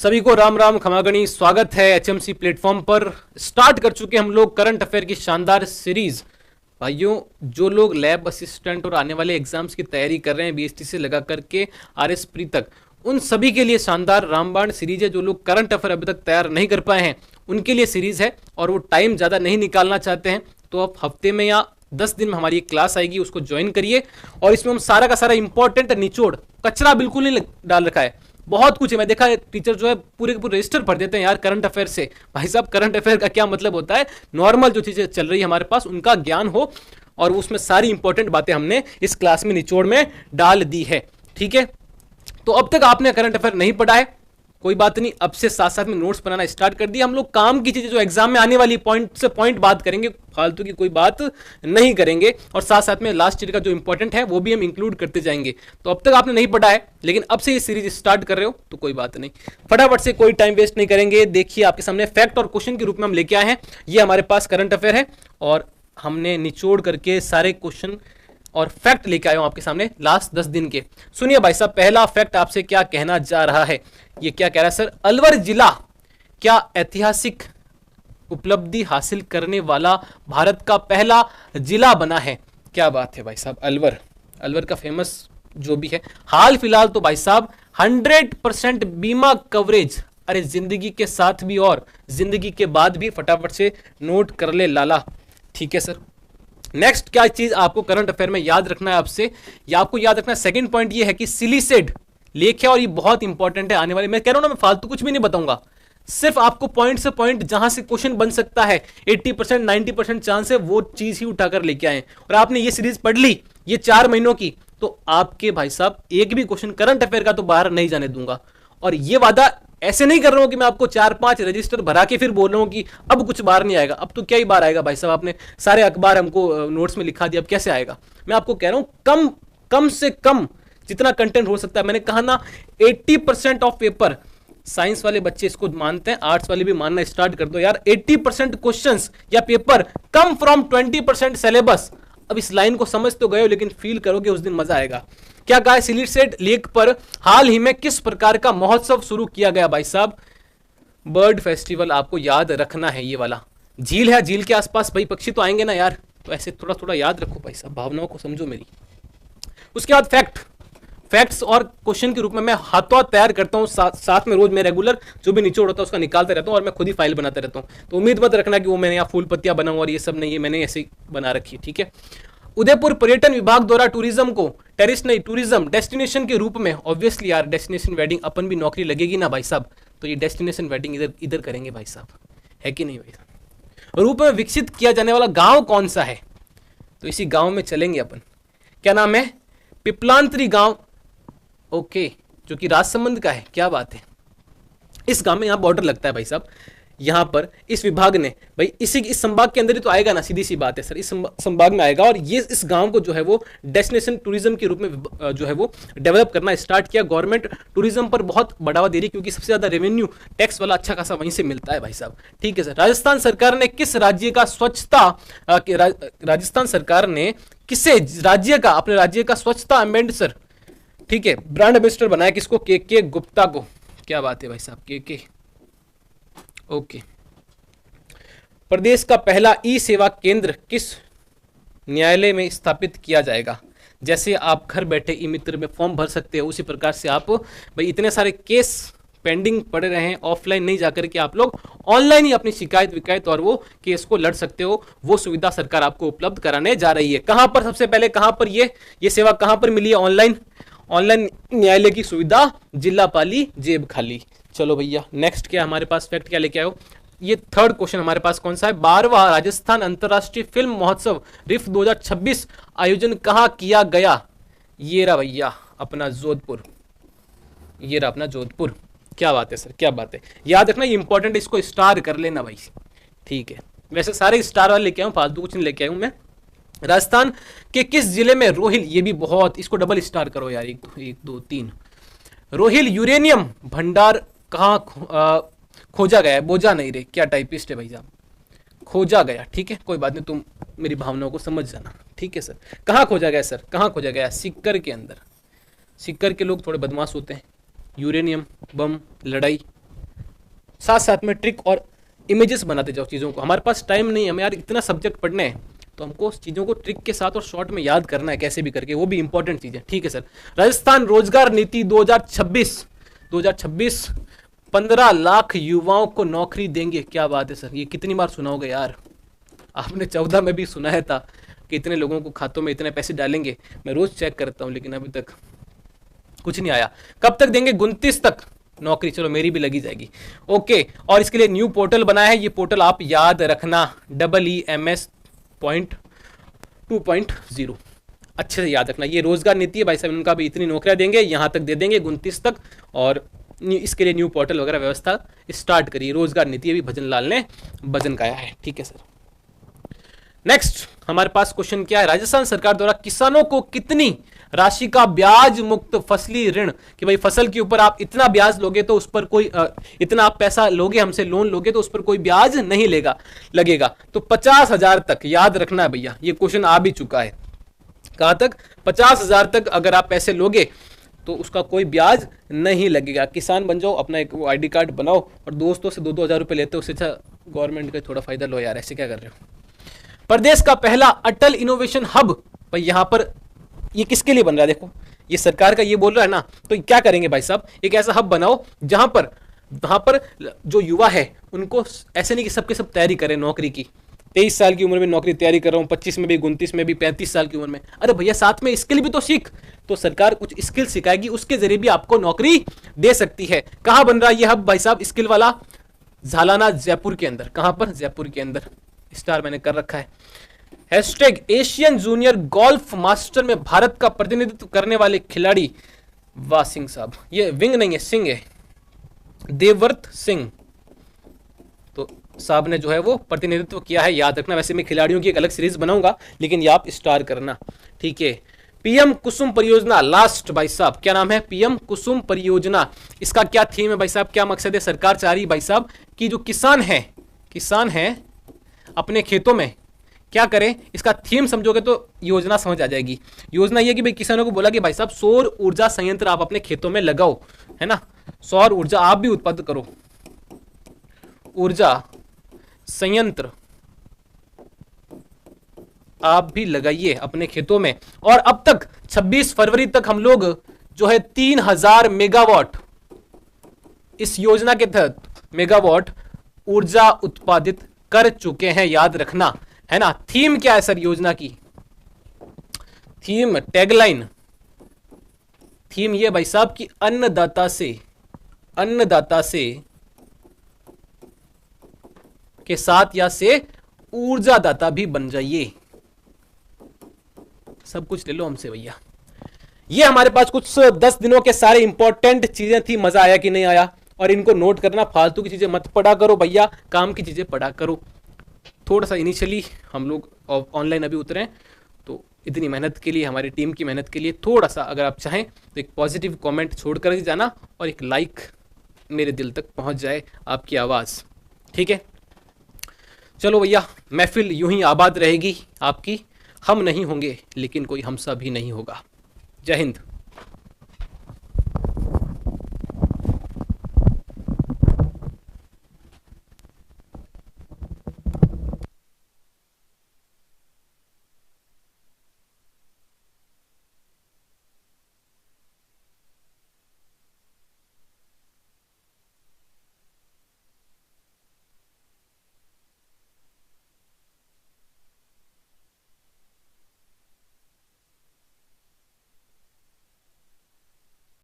सभी को राम राम खमागणी। स्वागत है एचएमसी प्लेटफॉर्म पर। स्टार्ट कर चुके हम लोग करंट अफेयर की शानदार सीरीज। भाइयों, जो लोग लैब असिस्टेंट और आने वाले एग्जाम्स की तैयारी कर रहे हैं बीएसटी से लगा करके आरएस प्री तक, उन सभी के लिए शानदार रामबाण सीरीज है। जो लोग करंट अफेयर अभी तक तैयार नहीं कर पाए हैं उनके लिए सीरीज है, और वो टाइम ज़्यादा नहीं निकालना चाहते हैं तो आप हफ्ते में या 10 दिन में हमारी एक क्लास आएगी, उसको ज्वाइन करिए। और इसमें हम सारा का सारा इंपॉर्टेंट निचोड़, कचरा बिल्कुल नहीं डाल रखा है, बहुत कुछ है। मैं देखा है टीचर जो है पूरे के पूरे रजिस्टर भर देते हैं यार करंट अफेयर से। भाई साहब, करंट अफेयर का क्या मतलब होता है? नॉर्मल जो चीजें चल रही है हमारे पास उनका ज्ञान हो, और उसमें सारी इंपॉर्टेंट बातें हमने इस क्लास में निचोड़ में डाल दी है। ठीक है, तो अब तक आपने करंट अफेयर नहीं पढ़ा है, कोई बात नहीं, अब से साथ साथ में नोट्स बनाना स्टार्ट कर दिया। हम लोग काम की चीजें जो एग्जाम में आने वाली पॉइंट से पॉइंट बात करेंगे, फालतू की कोई बात नहीं करेंगे, और साथ साथ में लास्ट ईयर का जो इंपॉर्टेंट है वो भी हम इंक्लूड करते जाएंगे। तो अब तक आपने नहीं पढ़ा है, लेकिन अब से ये सीरीज स्टार्ट कर रहे हो तो कोई बात नहीं, फटाफट से कोई टाइम वेस्ट नहीं करेंगे। देखिए आपके सामने फैक्ट और क्वेश्चन के रूप में हम लेके आए हैं। ये हमारे पास करंट अफेयर है और हमने निचोड़ करके सारे क्वेश्चन और फैक्ट लेके आया हूं आपके सामने लास्ट 10 दिन के। सुनिए भाई साहब, पहला फैक्ट आपसे क्या कहना जा रहा है। ये क्या कह रहा है सर? अलवर जिला क्या ऐतिहासिक उपलब्धि हासिल करने वाला भारत का पहला जिला बना है? क्या बात है भाई साहब, अलवर का फेमस जो भी है। हाल फिलहाल तो भाई साहब 100% बीमा कवरेज, अरे जिंदगी के साथ भी और जिंदगी के बाद भी, फटाफट से नोट कर ले लाला। ठीक है सर, नेक्स्ट क्या चीज आपको करंट अफेयर में याद रखना है आपसे, या आपको याद रखना है, सेकंड पॉइंट ये है कि सिलीसेड लेख है और ये बहुत इंपॉर्टेंट है आने वाले। मैं कह रहा हूं ना, मैं फालतू कुछ भी नहीं बताऊंगा, सिर्फ आपको पॉइंट से पॉइंट जहां से क्वेश्चन बन सकता है 80% 90% चांस है वो चीज ही उठाकर लेके आए। और आपने ये सीरीज पढ़ ली ये 4 महीनों की, तो आपके भाई साहब एक भी क्वेश्चन करंट अफेयर का तो बाहर नहीं जाने दूंगा। और ये वादा ऐसे नहीं कर रहा हूं कि मैं आपको 4-5 रजिस्टर भरा के फिर बोल रहा हूं कि अब कुछ बाहर नहीं आएगा। अब तो क्या ही बाहर आएगा भाई साहब, आपने सारे अखबार हमको नोट्स में लिखा दिया, अब कैसे आएगा? मैं आपको कह रहा हूं कम से कम जितना कंटेंट हो सकता है। मैंने कहा ना 80% ऑफ पेपर, साइंस वाले बच्चे इसको मानते हैं, आर्ट्स वाले भी मानना स्टार्ट कर दो यार। 80% क्वेश्चंस या पेपर कम फ्रॉम 20% सिलेबस। अब इस लाइन को समझ तो गए हो, लेकिन फील करोगे उस दिन मजा आएगा। क्या कहा है? सिलीसेड लेक पर हाल ही में किस प्रकार का महोत्सव शुरू किया गया? भाई साहब, बर्ड फेस्टिवल आपको याद रखना है। ये वाला झील है, झील के आसपास भाई पक्षी तो आएंगे ना यार, तो ऐसे थोड़ा थोड़ा याद रखो भाई साहब, भावनाओं को समझो मेरी। उसके बाद फैक्ट्स और क्वेश्चन के रूप में मैं हाथों हाथ तैयार करता हूं, साथ में रोज मैं रेगुलर जो भी निचोड़ होता है उसका निकालते रहता हूं, और मैं खुद ही फाइल बनाता रहता हूं। तो उम्मीद मत रखना कि वो मैंने यहाँ फूल पत्तियां बनाऊं और ये सब नहीं है, मैंने ऐसे बना रखी है। ठीक है, उदयपुर पर्यटन विभाग द्वारा टूरिज्म को टेरिस्ट नहीं टूरिज्म डेस्टिनेशन के रूप में, ऑब्वियसली यार डेस्टिनेशन वेडिंग अपन भी नौकरी लगेगी ना भाई साहब, तो ये डेस्टिनेशन वेडिंग इधर करेंगे भाई साहब, है कि नहीं भाई साहब? रूप में विकसित किया जाने वाला गांव कौन सा है? तो इसी गांव में चलेंगे अपन। क्या नाम है? पिपलांतरी गांव। ओके, जो कि राजसमंद का है। क्या बात है, इस गांव में यहाँ बॉर्डर लगता है भाई साहब। यहाँ पर इस विभाग ने भाई इस संभाग के अंदर ही तो आएगा ना, सीधी सी बात है सर, इस संभाग में आएगा। और ये इस गांव को जो है वो डेस्टिनेशन टूरिज्म के रूप में जो है वो डेवलप करना स्टार्ट किया। गवर्नमेंट टूरिज्म पर बहुत बढ़ावा दे रही, क्योंकि सबसे ज्यादा रेवेन्यू टैक्स वाला अच्छा खासा वहीं से मिलता है भाई साहब। ठीक है सर, राजस्थान सरकार ने किस राज्य का स्वच्छता राजस्थान सरकार ने किसे राज्य का, अपने राज्य का स्वच्छता एम्बेसडर, ठीक है, ब्रांड एम्बेसडर बनाया किसको? के गुप्ता को। क्या बात है भाई साहब, के ओके। प्रदेश का पहला ई सेवा केंद्र किस न्यायालय में स्थापित किया जाएगा? जैसे आप घर बैठे ई मित्र में फॉर्म भर सकते हो, उसी प्रकार से आप भाई इतने सारे केस पेंडिंग पड़े रहे हैं, ऑफलाइन नहीं जाकर के आप लोग ऑनलाइन ही अपनी शिकायत विकायत और वो केस को लड़ सकते हो। वो सुविधा सरकार आपको उपलब्ध कराने जा रही है। कहां पर? सबसे पहले कहां पर ये सेवा कहां पर मिली है? ऑनलाइन न्यायालय की सुविधा, जिला पाली जेब खाली। चलो भैया, नेक्स्ट क्या हमारे पास फैक्ट क्या लेके आओ? ये थर्ड क्वेश्चन हमारे पास कौन सा है? 12वां राजस्थान अंतरराष्ट्रीय फिल्म महोत्सव रिफ 2026 आयोजन कहां किया गया? ये रहा भैया अपना जोधपुर, ये रहा अपना जोधपुर। क्या बात है सर, क्या बात है, याद रखना ये इंपॉर्टेंट, इसको स्टार कर लेना भाई। ठीक है, वैसे सारे स्टार वाले लेके आऊं, फालतू कुछ नहीं लेके आऊं मैं। राजस्थान के किस जिले में रोहिल, ये भी बहुत, इसको डबल स्टार करो यार, 1 2 3। रोहिल यूरेनियम भंडार कहाँ खोजा गया है? बोझा नहीं रे, क्या टाइपिस्ट है भाई साहब, खोजा गया। ठीक है, कोई बात नहीं, तुम मेरी भावनाओं को समझ जाना। ठीक है सर, कहाँ खोजा गया सर? कहाँ खोजा गया? सीकर के अंदर। सीकर के लोग थोड़े बदमाश होते हैं, यूरेनियम बम लड़ाई साथ साथ में ट्रिक और इमेजेस बनाते जाओ चीज़ों को। हमारे पास टाइम नहीं है, हमें यार इतना सब्जेक्ट पढ़ने हैं, तो हमको उस चीज़ों को ट्रिक के साथ और शॉर्ट में याद करना है कैसे भी करके, वो भी इंपॉर्टेंट चीज़ है। ठीक है सर। राजस्थान रोजगार नीति 2026 15 लाख युवाओं को नौकरी देंगे। क्या बात है सर, ये कितनी बार सुना होगा यार, आपने 14 में भी सुनाया था कि इतने लोगों को खातों में इतने पैसे डालेंगे। मैं रोज चेक करता हूं लेकिन अभी तक कुछ नहीं आया। कब तक देंगे? 29 तक नौकरी। चलो मेरी भी लगी जाएगी। ओके, और इसके लिए न्यू पोर्टल बनाया है, ये पोर्टल आप याद रखना, EEMS.2.0, अच्छे से याद रखना। ये रोजगार नीति है भाई साहब, उनका भी इतनी नौकरियां देंगे, यहां तक दे देंगे 29 तक, और इसके लिए न्यू पोर्टल वगैरह व्यवस्था स्टार्ट करिए। रोजगार नीति अभी भजन लाल ने भजन गाया है। ठीक है सर। नेक्स्ट हमारे पास क्वेश्चन क्या है? राजस्थान सरकार द्वारा किसानों को कितनी राशि का ब्याज मुक्त फसली ऋण, कि भाई फसल के ऊपर आप इतना ब्याज लोगे तो उस पर कोई इतना आप पैसा लोगे हमसे, लोन लोगे तो उस पर कोई ब्याज नहीं लगेगा। तो 50,000 तक याद रखना है भैया, ये क्वेश्चन आ भी चुका है। कहां तक? 50,000 तक अगर आप पैसे लोगे तो उसका कोई ब्याज नहीं लगेगा। किसान बन जाओ, अपना एक ID कार्ड बनाओ और दोस्तों से 2-2 हज़ार रुपए लेते हो, उससे अच्छा गवर्नमेंट का थोड़ा फायदा लो यार, ऐसे क्या कर रहे हो। प्रदेश का पहला अटल इनोवेशन हब, भाई यहां पर ये किसके लिए बन रहा है? देखो ये सरकार का ये बोल रहा है ना, तो क्या करेंगे भाई साहब, एक ऐसा हब बनाओ जहां पर जो युवा है उनको ऐसे नहीं कि सबके सब तैयारी करें नौकरी की। 23 साल की उम्र में नौकरी तैयारी कर रहा हूं, 25 में भी, 29 में भी, 35 साल की उम्र में, अरे भैया साथ में स्किल भी तो सीख। तो सरकार कुछ स्किल सिखाएगी, उसके जरिए भी आपको नौकरी दे सकती है। कहां बन रहा है ये हब भाई साहब? स्किल वाला झालाना जयपुर के अंदर। कहां पर? जयपुर के अंदर। स्टार मैंने कर रखा है। Hashtag Asian junior golf master में भारत का प्रतिनिधित्व करने वाले खिलाड़ी, वाह सिंह साहब, ये विंग नहीं है सिंह है, देवव्रत सिंह, तो साहब ने जो है वो प्रतिनिधित्व किया है, याद रखना। वैसे मैं खिलाड़ियों की एक अलग सीरीज बनाऊंगा, लेकिन ये आप स्टार करना। ठीक है। पीएम कुसुम परियोजना लास्ट भाई साहब, क्या नाम है? पीएम कुसुम परियोजना। इसका क्या थीम है भाई साहब, क्या मकसद है? सरकार चाह रही भाई साहब कि जो किसान है अपने खेतों में क्या करें, इसका थीम समझोगे तो योजना समझ आ जाएगी। योजना ये कि भाई किसानों को बोला कि भाई साहब सौर ऊर्जा संयंत्र आप अपने खेतों में लगाओ, है ना, सौर ऊर्जा आप भी उत्पादन करो, ऊर्जा संयंत्र आप भी लगाइए अपने खेतों में। और अब तक 26 फरवरी तक हम लोग जो है 3000 मेगावाट इस योजना के तहत मेगावाट ऊर्जा उत्पादित कर चुके हैं, याद रखना, है ना। थीम क्या है सर योजना की? थीम, टैगलाइन थीम ये भाई साहब कि अन्नदाता से के साथ या से ऊर्जादाता भी बन जाइए। सब कुछ ले लो हमसे भैया। ये हमारे पास कुछ 10 दिनों के सारे इंपॉर्टेंट चीजें थी। मजा आया कि नहीं आया? और इनको नोट करना, फालतू की चीजें मत पढ़ा करो भैया, काम की चीजें पढ़ा करो। थोड़ा सा इनिशियली हम लोग ऑनलाइन अभी उतरे हैं, तो इतनी मेहनत के लिए, हमारी टीम की मेहनत के लिए थोड़ा सा अगर आप चाहें तो एक पॉजिटिव कमेंट छोड़ कर जाना और एक लाइक मेरे दिल तक पहुंच जाए आपकी आवाज़। ठीक है, चलो भैया, महफिल यूं ही आबाद रहेगी आपकी। हम नहीं होंगे लेकिन कोई हम सा भी नहीं होगा। जय हिंद।